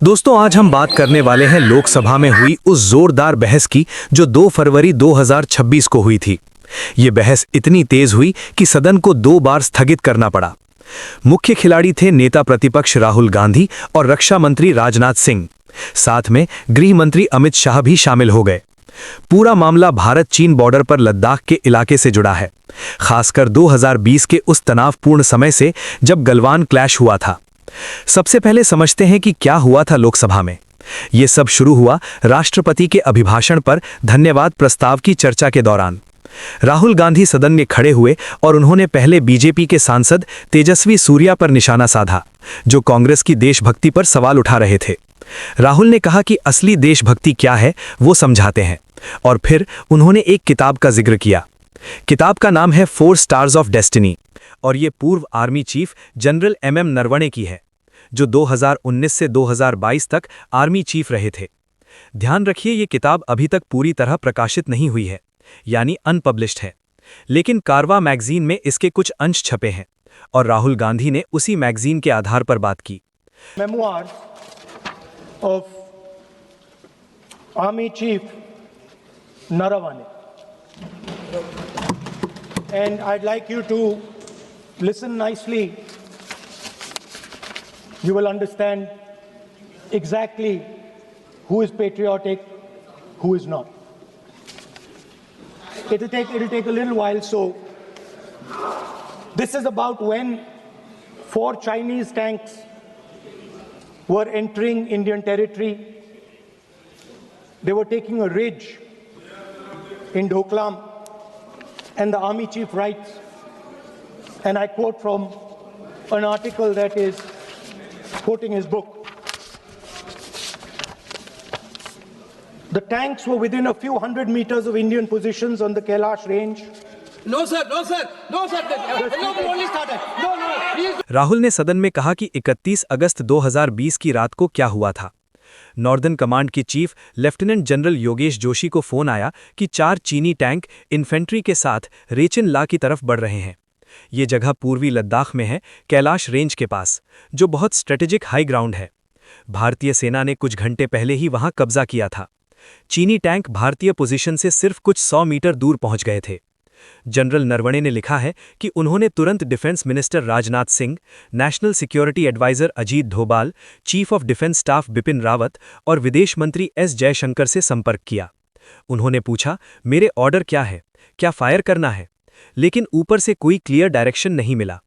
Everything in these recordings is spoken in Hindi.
दोस्तों, आज हम बात करने वाले हैं लोकसभा में हुई उस जोरदार बहस की जो 2 फरवरी 2026 को हुई थी। ये बहस इतनी तेज हुई कि सदन को 2 बार स्थगित करना पड़ा। मुख्य खिलाड़ी थे नेता प्रतिपक्ष राहुल गांधी और रक्षा मंत्री राजनाथ सिंह। साथ में गृह मंत्री अमित शाह भी शामिल हो गए। पूरा मामला भारत चीन बॉर्डर पर लद्दाख के इलाके से जुड़ा है, खासकर 2020 के उस तनावपूर्ण समय से जब गलवान क्लैश हुआ था। सबसे पहले समझते हैं कि क्या हुआ था लोकसभा में। यह सब शुरू हुआ राष्ट्रपति के अभिभाषण पर धन्यवाद प्रस्ताव की चर्चा के दौरान। राहुल गांधी सदन में खड़े हुए और उन्होंने पहले बीजेपी के सांसद तेजस्वी सूर्या पर निशाना साधा, जो कांग्रेस की देशभक्ति पर सवाल उठा रहे थे। राहुल ने कहा कि असली देशभक्ति क्या है वो समझाते हैं, और फिर उन्होंने एक किताब का जिक्र किया। किताब का नाम है 4 स्टार्स ऑफ डेस्टिनी, और ये पूर्व army chief general MM Naravane की है, जो 2019 से 2022 तक आर्मी चीफ रहे थे। ध्यान रखिए, ये किताब अभी तक पूरी तरह प्रकाशित नहीं हुई है, यानी अनपब्लिश्ड है, लेकिन कारवा मैगजीन में इसके कुछ अंश छपे हैं और राहुल गांधी ने उसी मैगजीन के आधार पर बात की। Memoirs of Army Chief Naravane, and I'd like you to listen nicely. You will understand exactly who is patriotic, who is not. It'll take a little while. So this is about when 4 Chinese tanks were entering Indian territory. They were taking a ridge in Doklam, and the army chief writes, and I quote from an article that is quoting his book. The tanks were within a few hundred meters of Indian positions on the Kailash range. No sir, no sir, no sir. No, only started. No, please. Rahul ने सदन में कहा कि 31 अगस्त 2020 की रात को क्या हुआ था। नॉर्दर्न कमांड की chief lieutenant general Yogesh Joshi को फोन आया कि 4 चीनी टैंक इन्फेंट्री के साथ रेचिन ला की तरफ बढ़ रहे हैं। ये जगह पूर्वी लद्दाख में है, कैलाश रेंज के पास, जो बहुत स्ट्रेटेजिक हाई ग्राउंड है। भारतीय सेना ने कुछ घंटे पहले ही वहां कब्जा किया था। चीनी टैंक भारतीय पोजीशन से सिर्फ कुछ 100 मीटर दूर पहुंच गए थे। जनरल नरवणे ने लिखा है कि उन्होंने तुरंत defence minister Rajnath Singh, national security adviser Ajit Doval, chief of defence staff Bipin Rawat और विदेश मंत्री एस जयशंकर से संपर्क किया। उन्होंने पूछा, मेरे ऑर्डर क्या है, क्या फायर करना है? लेकिन ऊपर से कोई क्लियर डायरेक्शन नहीं मिला।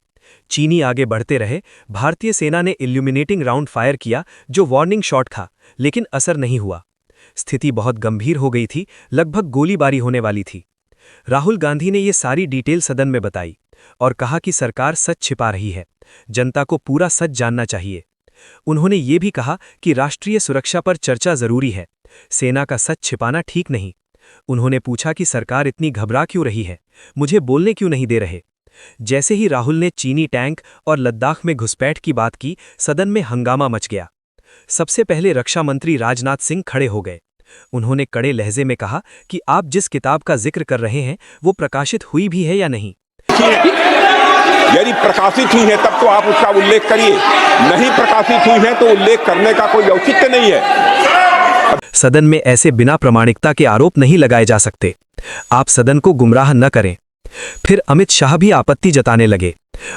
चीनी आगे बढ़ते रहे। भारतीय सेना ने इल्यूमिनेटिंग राउंड फायर किया, जो वार्निंग शॉट था, लेकिन असर नहीं हुआ। स्थिति बहुत गंभीर हो गई थी, लगभग गोलीबारी होने वाली थी। राहुल गांधी ने ये सारी डिटेल सदन में बताई और कहा कि सरकार सच छिपा रही है, जनता को पूरा सच जानना चाहिए। उन्होंने ये भी कहा कि राष्ट्रीय सुरक्षा पर चर्चा जरूरी है, सेना का सच छिपाना ठीक नहीं। उन्होंने पूछा कि सरकार इतनी घबरा क्यों रही है, मुझे बोलने क्यों नहीं दे रहे। जैसे ही राहुल ने चीनी टैंक और लद्दाख में घुसपैठ की बात की, सदन में हंगामा मच गया। सबसे पहले रक्षा मंत्री राजनाथ सिंह खड़े हो गए। उन्होंने कड़े लहजे में कहा कि आप जिस किताब का जिक्र कर रहे हैं वो प्रकाशित हुई भी है या नहीं। यदि प्रकाशित हुई है तब तो आप उसका उल्लेख करिए, नहीं प्रकाशित हुई है तो उल्लेख करने का कोई औचित्य नहीं है। सदन में ऐसे बिना प्रामाणिकता के आरोप नहीं लगाए जा सकते। आप सदन को गुमराह न करें। फिर अमित शाह भी आपत्ति जताने लगे।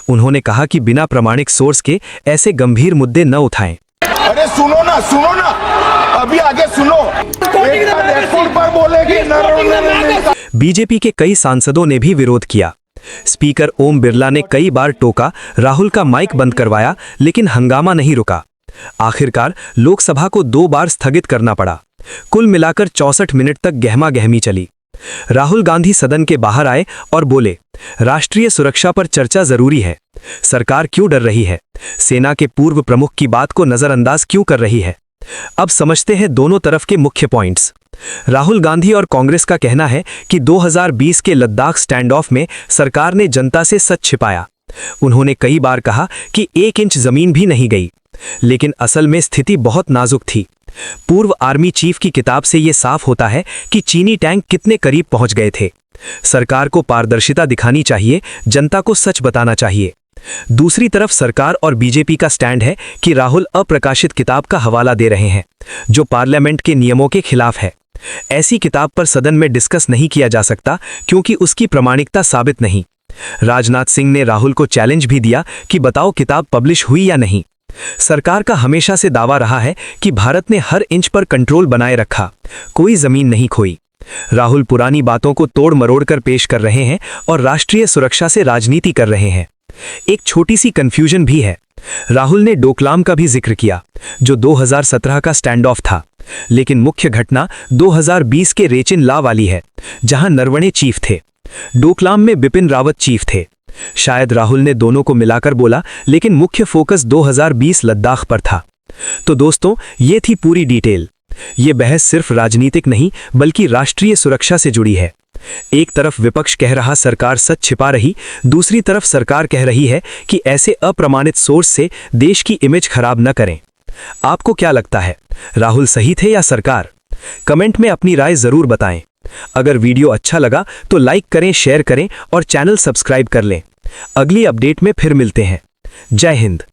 उन्होंने कहा कि बिना प्रामाणिक सोर्स के ऐसे गंभीर मुद्दे न उठाएं। अरे सुनो ना, अभी आगे सुनो। पर बोलेगी। बीजेपी के कई सांसदों ने भी विरोध किया। स्पीकर ओम बिरला ने कई बार टोका, राहुल का माइक बंद करवाया, लेकिन हंगामा नहीं रुका। आखिरकार लोकसभा को 2 बार स्थगित करना पड़ा। कुल मिलाकर 64 मिनट तक गहमा गहमी चली। राहुल गांधी सदन के बाहर आए और बोले, राष्ट्रीय सुरक्षा पर चर्चा जरूरी है। सरकार क्यों डर रही है? सेना के पूर्व प्रमुख की बात को नजरअंदाज क्यों कर रही है? अब समझते हैं दोनों तरफ के मुख्य पॉइंट्स। राहुल गांधी और कांग्रेस का कहना है कि 2020 के लद्दाख स्टैंड ऑफ में सरकार ने जनता से सच छिपाया। उन्होंने कई बार कहा कि 1 इंच जमीन भी नहीं गई, लेकिन असल में स्थिति बहुत नाजुक थी। पूर्व आर्मी चीफ की किताब से यह साफ होता है कि चीनी टैंक कितने करीब पहुंच गए थे। सरकार को पारदर्शिता दिखानी चाहिए, जनता को सच बताना चाहिए। दूसरी तरफ सरकार और बीजेपी का स्टैंड है कि राहुल अप्रकाशित किताब का हवाला दे रहे हैं, जो पार्लियामेंट के नियमों के खिलाफ है। ऐसी किताब पर सदन में डिस्कस नहीं किया जा सकता क्योंकि उसकी प्रामाणिकता साबित नहीं। राजनाथ सिंह ने राहुल को चैलेंज भी दिया कि बताओ किताब पब्लिश हुई या नहीं। सरकार का हमेशा से दावा रहा है कि भारत ने हर इंच पर कंट्रोल बनाए रखा, कोई जमीन नहीं खोई। राहुल पुरानी बातों को तोड़ मरोड़ कर पेश कर रहे हैं और राष्ट्रीय सुरक्षा से राजनीति कर रहे हैं। एक छोटी सी कंफ्यूजन भी है। राहुल ने डोकलाम का भी जिक्र किया, जो 2017 का स्टैंड ऑफ था, लेकिन मुख्य घटना 2020 के रेचिन ला वाली है, जहां नरवणे चीफ थे। डोकलाम में बिपिन रावत चीफ थे। शायद राहुल ने दोनों को मिलाकर बोला, लेकिन मुख्य फोकस 2020 लद्दाख पर था। तो दोस्तों, ये थी पूरी डिटेल। ये बहस सिर्फ राजनीतिक नहीं बल्कि राष्ट्रीय सुरक्षा से जुड़ी है। एक तरफ विपक्ष कह रहा सरकार सच छिपा रही, दूसरी तरफ सरकार कह रही है कि ऐसे अप्रमाणित सोर्स से देश की इमेज खराब न करें। आपको क्या लगता है, राहुल सही थे या सरकार? कमेंट में अपनी राय जरूर बताएं। अगर वीडियो अच्छा लगा तो लाइक करें, शेयर करें और चैनल सब्सक्राइब कर लें। अगली अपडेट में फिर मिलते हैं। जय हिंद।